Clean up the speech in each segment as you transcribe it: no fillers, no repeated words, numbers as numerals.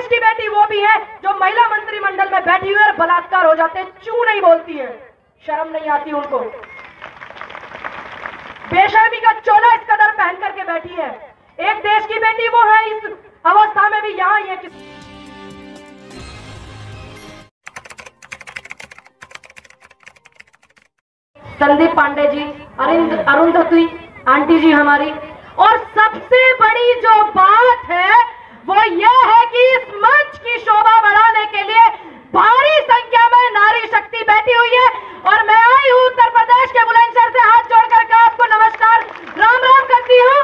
देश की बेटी वो भी है जो महिला मंत्रिमंडल में बैठी हुई और बलात्कार हो जाते क्यों नहीं बोलती है? शर्म नहीं आती उनको? बेशर्मी का चोला इस कदर पहन करके बैठी है। एक देश की बेटी वो है, इस अवस्था में भी यहां ये संदीप पांडे जी, अरुंधति आंटी जी हमारी। और सबसे बड़ी जो बात है वो यह है कि इस मंच की शोभा बढ़ाने के लिए भारी संख्या में नारी शक्ति बैठी हुई है। और मैं आई हूं उत्तर प्रदेश के बुलंदशहर से हाथ जोड़कर के आपको नमस्कार राम राम करती हूं।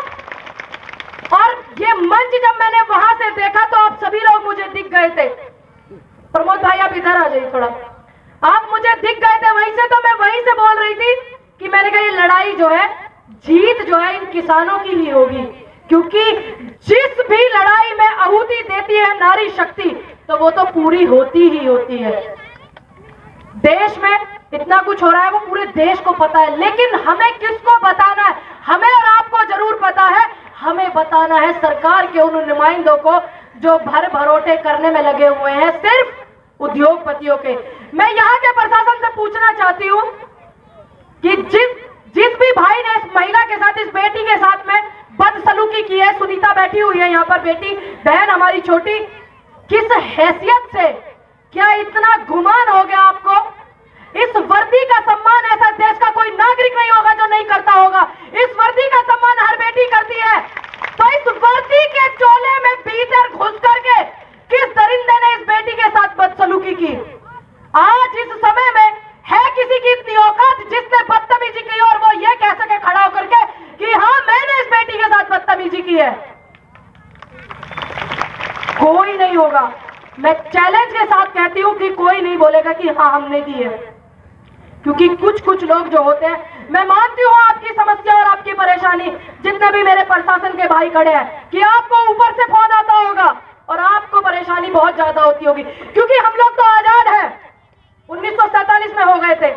और ये मंच जब मैंने वहां से देखा तो आप सभी लोग मुझे दिख गए थे। प्रमोद भाई आप इधर आ जाइए थोड़ा, आप मुझे दिख गए थे वहीं से। तो मैं वहीं से बोल रही थी कि मैंने कहा ये लड़ाई जो है, जीत जो है इन किसानों की ही होगी, क्योंकि जिस भी लड़ाई में आहुति देती है नारी शक्ति तो वो तो पूरी होती ही होती है। देश में इतना कुछ हो रहा है वो पूरे देश को पता है, लेकिन हमें किसको बताना है? हमें और आपको जरूर पता है। हमें बताना है सरकार के उन नुमाइंदों को जो भर भरोटे करने में लगे हुए हैं सिर्फ उद्योगपतियों के। मैं यहाँ के प्रशासन से पूछना चाहती हूँ कि जिस भी भाई ने इस महिला के साथ, इस बेटी के साथ में बदसलूकी की है, सुनीता बैठी हुई है यहाँ पर, बेटी बहन हमारी छोटी, किस हैसियत से, क्या इतना गुमान हो गया आपको? इस वर्दी का सम्मान ऐसा देश का कोई नागरिक नहीं होगा जो नहीं करता होगा। इस वर्दी का सम्मान हर बेटी करती है। तो इस वर्दी के चोले में भीतर घुस करके किस दरिंदे ने इस बेटी के साथ बदसलूकी की? आज इस समय में है किसी की इतनी औकात जिसने बदतमीजी की और वो ये कह सके खड़ा होकर के कि हाँ मैंने इस बेटी के साथ बदतमीजी की है? कोई नहीं होगा। मैं चैलेंज के साथ कहती हूं कि कोई नहीं बोलेगा कि हाँ हमने की है, क्योंकि कुछ लोग जो होते हैं, मैं मानती हूँ आपकी समस्या और आपकी परेशानी, जितने भी मेरे प्रशासन के भाई खड़े हैं, कि आपको ऊपर से फोन आता होगा और आपको परेशानी बहुत ज्यादा होती होगी, क्योंकि हम लोग तो आजाद हैं, 1947 में हो गए थे।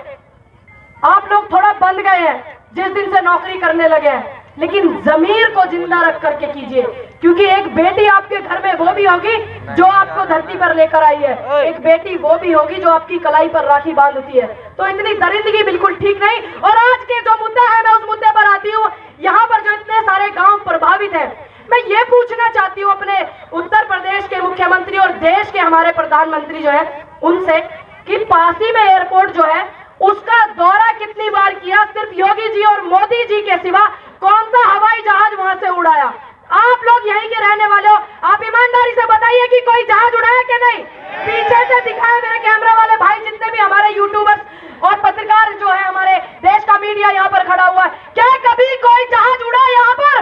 आप लोग थोड़ा बंद गए हैं जिस दिन से नौकरी करने लगे हैं, लेकिन जमीर को जिंदा रख करके कीजिए, क्योंकि एक बेटी आपके घर में वो भी होगी जो आपको धरती पर लेकर आई है, एक बेटी वो भी होगी जो आपकी कलाई पर राखी बांधती है। तो इतनी दरिंदगी बिल्कुल ठीक नहीं। और आज के जो मुद्दा है मैं उस मुद्दे पर आती हूँ। यहाँ पर जो इतने सारे गांव प्रभावित हैं, मैं ये पूछना चाहती हूँ अपने उत्तर प्रदेश के मुख्यमंत्री और देश के हमारे प्रधानमंत्री जो है उनसे, कि पासी में एयरपोर्ट जो है उसका दौरा कितनी बार किया? सिर्फ योगी जी और मोदी जी के सिवा कौन सा हवाई जहाज वहां से उड़ाया? आप लोग यहीं के रहने वाले हो, आप ईमानदारी से बताइए कि कोई जहाज उड़ाया कि नहीं? पीछे से दिखाए मेरे कैमरा वाले भाई, जितने भी हमारे यूट्यूबर्स और पत्रकार जो है, हमारे देश का मीडिया यहाँ पर खड़ा हुआ है, क्या कभी कोई जहाज उड़ा यहाँ पर?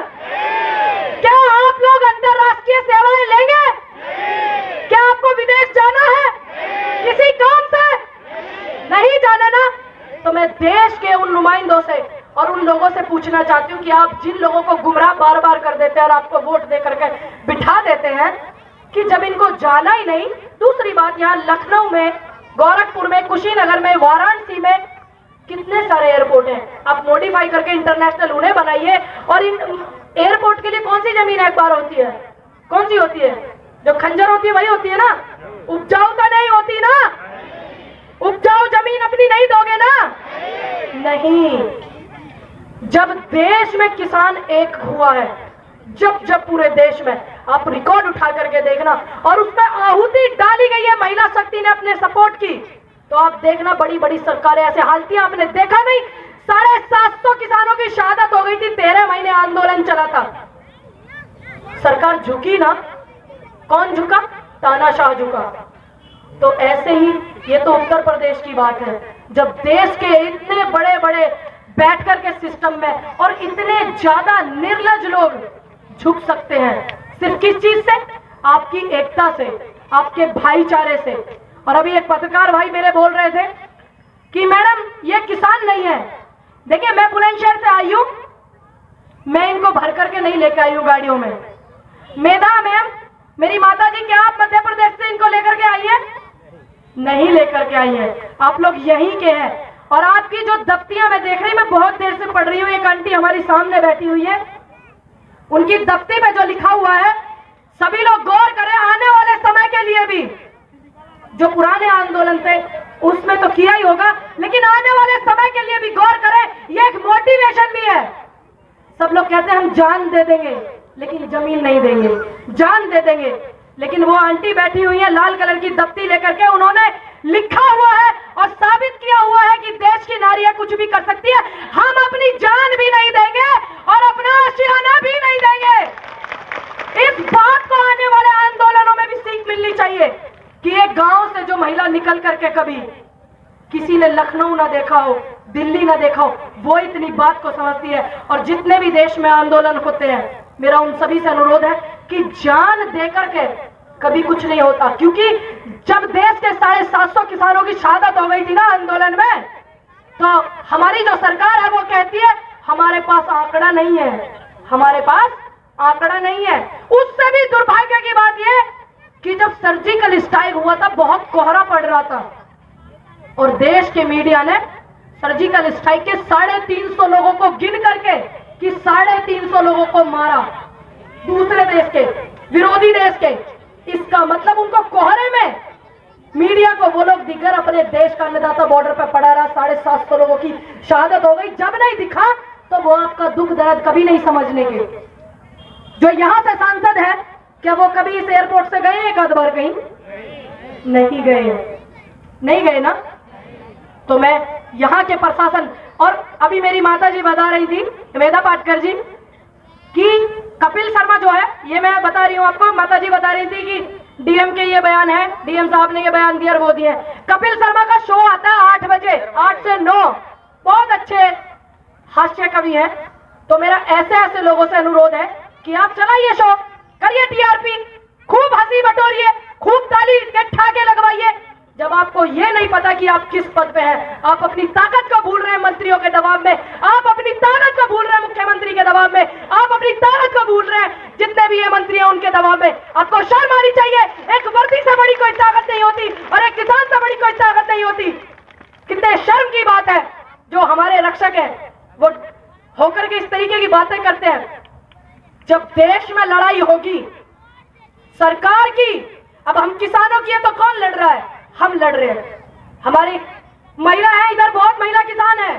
क्या आप लोग अंतरराष्ट्रीय सेवाएं लेंगे? क्या आपको विदेश जाना है किसी काम से? नहीं जाना ना? तो मैं देश के उन नुमाइंदों से और उन लोगों से पूछना चाहती हूँ कि आप जिन लोगों को गुमराह बार बार कर देते हैं और आपको वोट दे करके बिठा देते हैं, कि जब इनको जाना ही नहीं। दूसरी बात, यहाँ लखनऊ में, गोरखपुर में, कुशीनगर में, वाराणसी में कितने सारे एयरपोर्ट हैं। आप मॉडिफाई करके इंटरनेशनल उन्हें बनाइए। और इन एयरपोर्ट के लिए कौन सी जमीन एक बार होती है? कौन सी होती है? जो खंजर होती है वही होती है ना? उपजाऊ तो नहीं होती ना? उपजाऊ जमीन अपनी नहीं दोगे ना? नहीं। जब देश में किसान एक हुआ है, जब पूरे देश में, आप रिकॉर्ड उठा करके देखना, और उसमें आहुति डाली गई है महिला शक्ति ने अपने सपोर्ट की, तो आप देखना बड़ी बड़ी सरकारें ऐसे हालती हैं। आपने देखा नहीं, 750 किसानों की शहादत हो गई थी, 13 महीने आंदोलन चला था। सरकार झुकी ना? कौन झुका? तानाशाह झुका। तो ऐसे ही ये तो उत्तर प्रदेश की बात है, जब देश के इतने बड़े बड़े बैठ कर के सिस्टम में और इतने ज्यादा निर्लज लोग झुक सकते हैं सिर्फ किस चीज से? आपकी एकता से, आपके भाईचारे से। और अभी एक पत्रकार भाई मेरे बोल रहे थे कि मैडम ये किसान नहीं है। देखिए, मैं बुलंदशहर से आई हूं, मैं इनको भर करके नहीं लेकर आई हूं गाड़ियों में। मेधा मैम, मेरी माता जी, क्या आप मध्य प्रदेश से इनको लेकर के आई है? नहीं लेकर के आई है। आप लोग यहीं के हैं। और आपकी जो दफ्तियां मैं देख रही, मैं बहुत देर से पढ़ रही हूँ, एक आंटी हमारी सामने बैठी हुई है, उनकी दफ्ती में जो लिखा हुआ है, सभी लोग गौर करें, आने वाले समय के जो पुराने आंदोलन थे उसमें तो किया ही होगा, लेकिन आने वाले समय के लिए भी गौर करें। ये एक मोटिवेशन भी है। सब लोग कहते हैं हम जान दे देंगे लेकिन जमीन नहीं देंगे, जान दे देंगे, लेकिन वो आंटी बैठी हुई है लाल कलर की दफ्ती लेकर के, उन्होंने लिखा हुआ है और साबित किया हुआ है कि देश की नारियां कुछ भी कर सकती है। हम अपनी जान भी नहीं देंगे और अपना आशियाना भी नहीं देंगे। इस बात को आने वाले आंदोलनों में भी सीख मिलनी चाहिए कि एक गांव से जो महिला निकल करके कभी किसी ने लखनऊ ना देखा हो, दिल्ली ना देखा हो, वो इतनी बात को समझती है। और जितने भी देश में आंदोलन होते हैं, मेरा उन सभी से अनुरोध है कि जान देकर के कभी कुछ नहीं होता। क्योंकि जब देश के 750 किसानों की शहादत हो गई थी ना आंदोलन में, तो हमारी जो सरकार है वो कहती है हमारे पास आंकड़ा नहीं है, हमारे पास आंकड़ा नहीं है। उससे भी दुर्भाग्य की बात यह कि जब सर्जिकल स्ट्राइक हुआ था बहुत कोहरा पड़ रहा था और देश के मीडिया ने सर्जिकल स्ट्राइक के 350 लोगों को गिन करके कि 350 लोगों को मारा, दूसरे देश के, विरोधी देश के। इसका मतलब उनको कोहरे में मीडिया को वो लोग दिखकर अपने देश का अन्नदाता बॉर्डर पर पड़ा रहा, 750 लोगों की शहादत हो गई। जब नहीं दिखा तो वो आपका दुख दर्द कभी नहीं समझने के। जो यहां से सांसद है, क्या वो कभी इस एयरपोर्ट से गए एक आध बार? कहीं नहीं गए, नहीं गए ना। तो मैं यहाँ के प्रशासन, और अभी मेरी माता जी बता रही थी, वेदा पाटकर जी, कि कपिल शर्मा जो है, ये मैं बता रही हूँ आपको, माता जी बता रही थी कि डीएम के ये बयान है, डीएम साहब ने ये बयान दिया और वो दिए। कपिल शर्मा का शो आता है 8 बजे, 8 से 9, बहुत अच्छे हास्य कवि हैं। तो मेरा ऐसे लोगों से अनुरोध है कि आप चलाइए शो, करिए टीआरपी, खूब हंसी बटोरिए, खूब ताली के ठाके लगवाइए। जब आपको ये नहीं पता कि आप किस पद पे हैं, आप अपनी ताकत को भूल रहे हैं मंत्रियों के दबाव में, आप अपनी ताकत को भूल रहे हैं मुख्यमंत्री के दबाव में, आप अपनी ताकत को भूल रहे हैं जितने भी ये मंत्री हैं उनके दबाव में। आपको शर्म आनी चाहिए। एक वर्दी से बड़ी कोई ताकत नहीं होती और एक किसान से बड़ी कोई ताकत नहीं होती। कितने शर्म की बात है जो हमारे रक्षक हैं वो होकर के इस तरीके की बातें करते हैं। जब देश में लड़ाई होगी सरकार की, अब हम किसानों की है तो कौन लड़ रहा है? हम लड़ रहे हैं। हमारी महिला है इधर, बहुत महिला किसान है,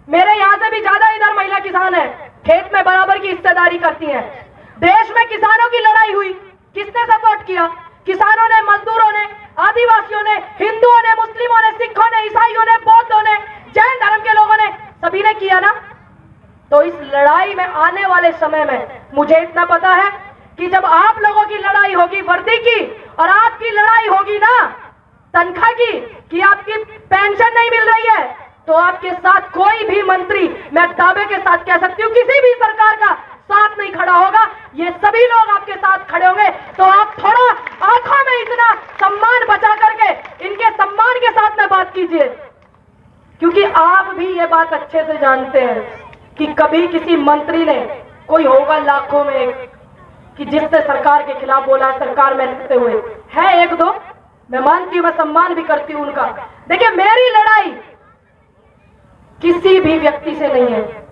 मेरे यहां से भी ज्यादा इधर महिला किसान है, खेत में बराबर की हिस्सेदारी करती हैं। देश में किसानों की लड़ाई हुई, किसने सपोर्ट किया? किसानों ने, मजदूरों ने, आदिवासियों ने, हिंदुओं ने, मुस्लिमों ने, सिखों ने, ईसाइयों ने, बौद्धों ने, जैन धर्म के लोगों ने, सभी ने किया ना। तो इस लड़ाई में आने वाले समय में मुझे इतना पता है कि जब आप लोगों की लड़ाई होगी वर्दी की और आपकी लड़ाई होगी ना तनख्वाह की, कि आपकी पेंशन नहीं मिल रही है, तो आपके साथ कोई भी मंत्री, मैं दावे के साथ कह सकती हूँ, किसी भी सरकार का साथ नहीं खड़ा होगा। ये सभी लोग आपके साथ खड़े होंगे। तो आप थोड़ा आंखों में इतना सम्मान बचा करके इनके सम्मान के साथ में बात कीजिए, क्योंकि आप भी ये बात अच्छे से जानते हैं कि कभी किसी मंत्री ने, कोई होगा लाखों में कि जिसने सरकार के खिलाफ बोला, सरकार में रहते हुए है एक दो, मैं मानती हूं, मैं सम्मान भी करती हूं उनका। देखिए मेरी लड़ाई किसी भी व्यक्ति से नहीं है,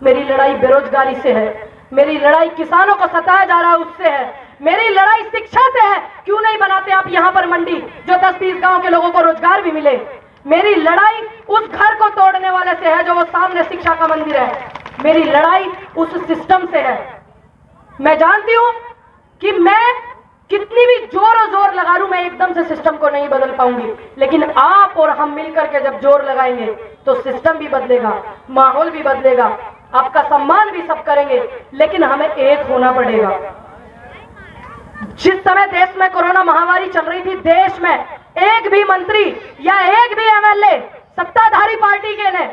मेरी लड़ाई बेरोजगारी से है, मेरी लड़ाई किसानों को सताया जा रहा है उससे है, मेरी लड़ाई शिक्षा से है। क्यों नहीं बनाते आप यहां पर मंडी जो 10-20 गांव के लोगों को रोजगार भी मिले? मेरी लड़ाई उस घर को तोड़ने वाले से है जो वो सामने शिक्षा का मंदिर है। मेरी लड़ाई उस सिस्टम से है। मैं जानती हूं कि मैं कितनी भी जोर लगा लूं, मैं एकदम से सिस्टम को नहीं बदल पाऊंगी, लेकिन आप और हम मिलकर के जब जोर लगाएंगे तो सिस्टम भी बदलेगा, माहौल भी बदलेगा, आपका सम्मान भी सब करेंगे, लेकिन हमें एक होना पड़ेगा। जिस समय देश में कोरोना महामारी चल रही थी, देश में एक भी मंत्री या एक भी एमएलए सत्ताधारी पार्टी के ने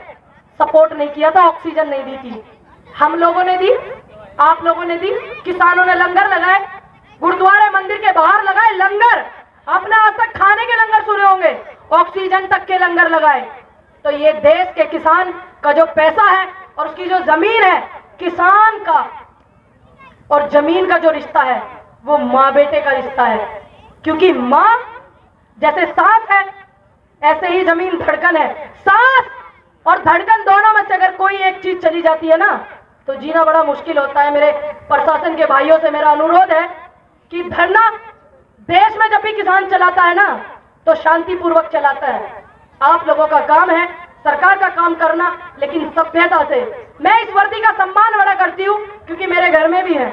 सपोर्ट नहीं किया था, ऑक्सीजन नहीं दी थी। हम लोगों ने दी, आप लोगों ने दी, किसानों ने लंगर लगाए, गुरुद्वारे मंदिर के बाहर लगाए लंगर, अपना आज तक खाने के लंगर सुने होंगे, ऑक्सीजन तक के लंगर लगाए। तो ये देश के किसान का जो पैसा है और उसकी जो जमीन है, किसान का और जमीन का जो रिश्ता है वो माँ बेटे का रिश्ता है। क्योंकि माँ जैसे सांस है ऐसे ही जमीन धड़कन है। सांस और धड़कन दोनों में से अगर कोई एक चीज चली जाती है ना तो जीना बड़ा मुश्किल होता है। मेरे प्रशासन के भाइयों से मेरा अनुरोध है कि धरना देश में जब भी किसान चलाता है ना तो शांतिपूर्वक चलाता है। आप लोगों का काम है सरकार का काम करना, लेकिन सभ्यता से। मैं इस वर्दी का सम्मान बड़ा करती हूँ क्योंकि मेरे घर में भी है।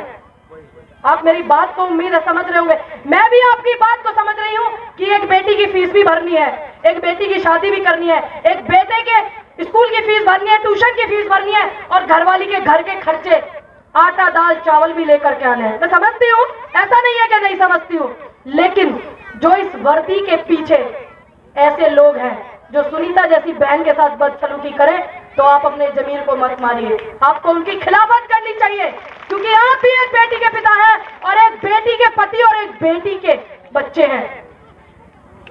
आप मेरी बात को उम्मीद है समझ रहे होंगे, मैं भी आपकी बात को समझ रही हूँ कि एक बेटी की फीस भी भरनी है, एक बेटी की शादी भी करनी है, एक बेटे के स्कूल की फीस भरनी है, ट्यूशन की फीस भरनी है, और घरवाली के घर के खर्चे आटा दाल चावल भी लेकर के आने हैं। मैं समझती हूँ, ऐसा नहीं है कि नहीं समझती हूँ, लेकिन जो इस वर्दी के पीछे ऐसे लोग हैं जो सुनीता जैसी बहन के साथ बदसलूकी करें, तो आप अपने जमीर को मत मारिए, आपको उनकी खिलाफत करनी चाहिए, क्योंकि आप भी एक बेटी के पिता हैं और एक बेटी के पति और एक बेटी के बच्चे हैं।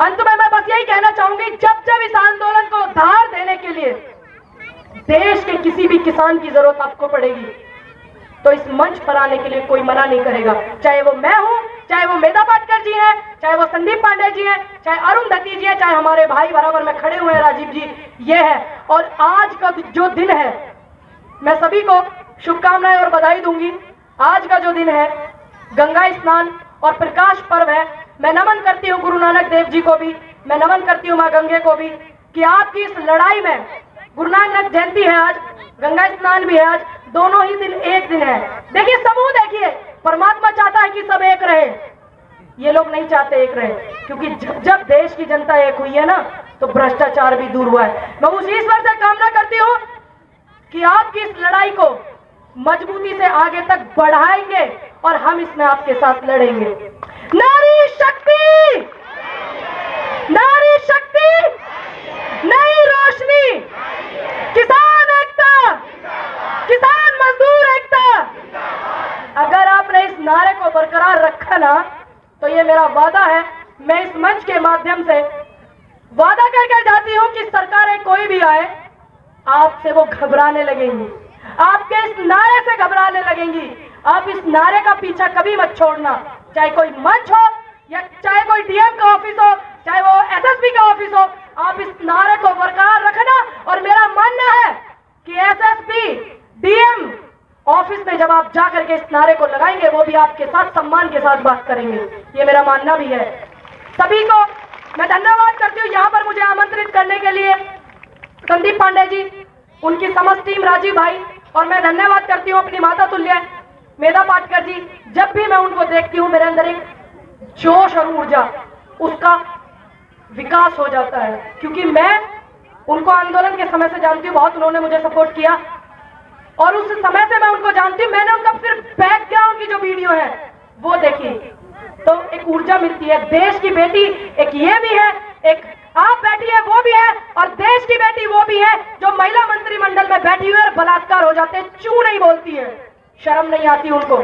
अंत में मैं बस यही कहना चाहूंगी, जब जब इस आंदोलन को धार देने के लिए देश के किसी भी किसान की जरूरत आपको पड़ेगी, तो इस मंच पर आने के लिए कोई मना नहीं करेगा। चाहे वो मैं हूं, चाहे वो मेधा पाटकर जी हैं, चाहे वो संदीप पांडे जी हैं, चाहे अरुंधति जी हैं, चाहे हमारे भाई बराबर में खड़े हुए हैं राजीव जी, ये है। और आज का जो दिन है, मैं सभी को शुभकामनाएं और बधाई दूंगी। आज का जो दिन है गंगा स्नान और प्रकाश पर्व है। मैं नमन करती हूँ गुरु नानक देव जी को भी, मैं नमन करती हूँ माँ गंगे को भी, कि आपकी इस लड़ाई में गुरु नानक जयंती है आज, गंगा स्नान भी है आज, दोनों ही दिन एक दिन है। देखिए समूह, देखिए परमात्मा चाहता है कि सब एक रहे, ये लोग नहीं चाहते एक रहे, क्योंकि जब देश की जनता एक हुई है ना, तो भ्रष्टाचार भी दूर हुआ है। मैं उस ईश्वर से कामना करती हूँ कि आपकी इस लड़ाई को मजबूती से आगे तक बढ़ाएंगे और हम इसमें आपके साथ लड़ेंगे। नारी शक्ति, नारी शक्ति, नई रोशनी, किसान एकता, किसान मजदूर एकता। अगर आपने इस नारे को बरकरार रखा ना, तो ये मेरा वादा है, मैं इस मंच के माध्यम से वादा करके जाती हूं कि सरकारें कोई भी आए, आपसे वो घबराने लगेंगी, आपके इस नारे से घबराने लगेंगी। आप इस नारे का पीछा कभी मत छोड़ना, चाहे कोई मंच हो या चाहे कोई डीएम का ऑफिस हो, चाहे वो एसएसपी का ऑफिस हो, आप इस नारे को बरकरार रखना। और मेरा मानना है कि एसएसपी डीएम ऑफिस में जब आप जाकर के इस नारे को लगाएंगे, वो भी आपके साथ सम्मान के साथ बात करेंगे, ये मेरा मानना भी है। सभी को मैं धन्यवाद करती हूँ यहाँ पर मुझे आमंत्रित करने के लिए, संदीप पांडे जी, उनकी समस्त टीम, राजीव भाई, और मैं धन्यवाद करती हूँ अपनी माता तुल्य मेधा पाटकर जी। जब भी मैं उनको देखती हूँ मेरे अंदर एक जोश और ऊर्जा, उसका विकास हो जाता है, क्योंकि मैं उनको आंदोलन के समय से जानती हूँ, बहुत उन्होंने मुझे सपोर्ट किया और उस समय से मैं उनको जानती हूँ। मैंने उनका फिर बैकग्राउंड की जो वीडियो है वो देखी, तो एक ऊर्जा मिलती है। देश की बेटी एक ये भी है, एक आप बैठी है वो भी है, और देश की बेटी वो भी है जो महिला मंत्रिमंडल में बैठी हुई है और बलात्कार हो जाते हैं, चू नहीं बोलती है, शर्म नहीं आती उनको,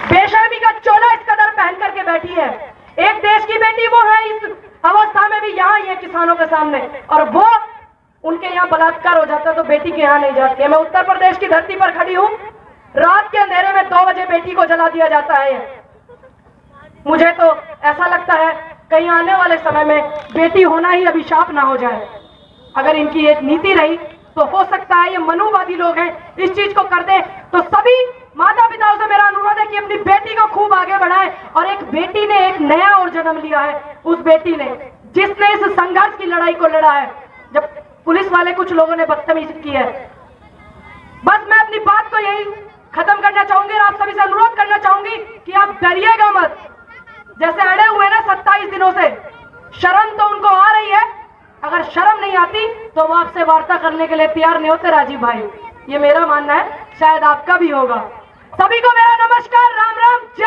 बेशर्मी का चोला इस कदर पहन करके बैठी है। एक देश की बेटी वो है इस अवस्था में भी यहाँ ये किसानों के सामने, और वो उनके यहाँ बलात्कार हो जाता है तो बेटी के यहाँ नहीं जाती है। मैं उत्तर प्रदेश की धरती पर खड़ी हूँ, रात के अंधेरे में 2 बजे बेटी को जला दिया जाता है। मुझे तो ऐसा लगता है कहीं आने वाले समय में बेटी होना ही अभिशाप ना हो जाए। अगर इनकी एक नीति रही तो हो सकता है ये मनुवादी लोग हैं इस चीज को कर दे। तो सभी माता पिताओं से मेरा अनुरोध है कि अपनी बेटी को खूब आगे बढ़ाएं। और एक बेटी ने एक नया और जन्म लिया है, उस बेटी ने जिसने इस संघर्ष की लड़ाई को लड़ा है, जब पुलिस वाले कुछ लोगों ने बदतमीजी की है। बस मैं अपनी बात को यही खत्म करना चाहूंगी और आप सभी से अनुरोध करना चाहूंगी कि आप डरिएगा मत। जैसे अड़े हुए ना 27 दिनों से, शर्म तो उनको आ रही है, अगर शर्म नहीं आती तो वो आपसे वार्ता करने के लिए तैयार नहीं होते राजीव भाई, ये मेरा मानना है, शायद आपका भी होगा। सभी को मेरा नमस्कार, राम राम।